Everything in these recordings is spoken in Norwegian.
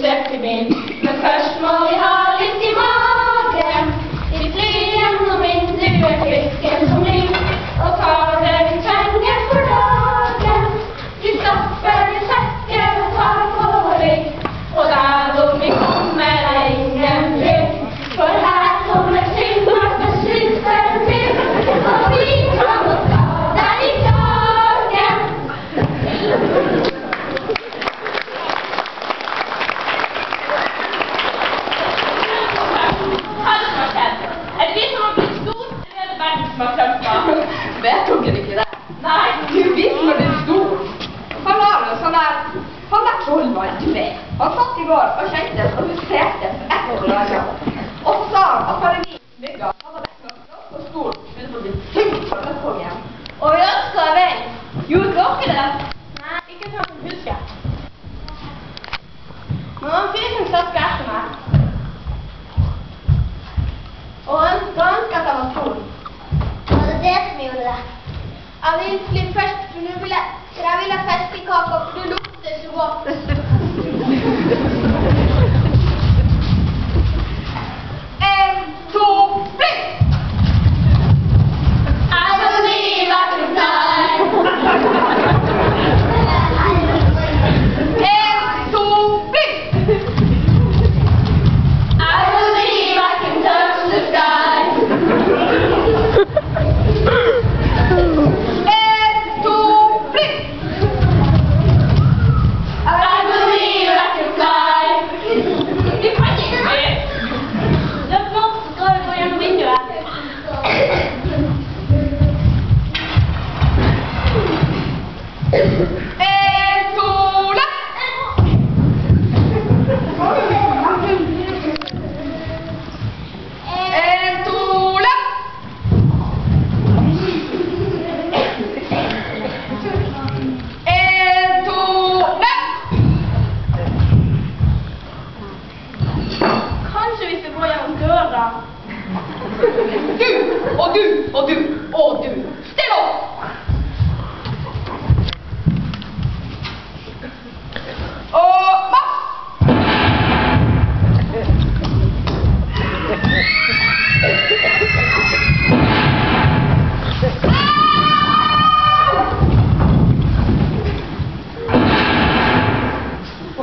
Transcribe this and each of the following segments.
setter vi inn. Men først må vi ha litt i magen. Vi flyr gjennom vinduet, fisken som liv, og tar det vi trenger for dagen. Vi stopper i sekken og tar på vår rygg, og der hvor vi kommer er ingen rygg. For her kommer Finnmark med slutten til, og vi kan nå ta deg i dagen. Vet dere ikke det? Nei, Du visste når det stod. Han var jo sånn der, han der trollmann, du vet. Han satt i går og kjente og huserte for ett år laget. Og så sa han at bare vi mygga, han hadde vært noe på stolen, men så ble sykt for løskongen. og vi ønsker deg vel. Gjorde dere det? Nei, ikke sånn som husker. Men han fyrer som satt etter meg. Og han ønsket at jeg var stor. Var det det som gjorde det? Jeg vil fly først, for jeg vil ha fiskekaker, for du lukter så godt. En, to, fly! Jeg vil bli vakuumklar. En, to, fly! Jeg vil bli vacuum touch the sky. En, to, fly! I believe I can fly. Vi kan ikke mer. Løp nå, så skal vi gå gjennom vinduet. En, to, løp! En, to, løp! En, to, løp! Kanskje vi skal gå gjennom døra. Du, og du, og du, og du. Still opp! Og mass!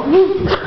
Mm.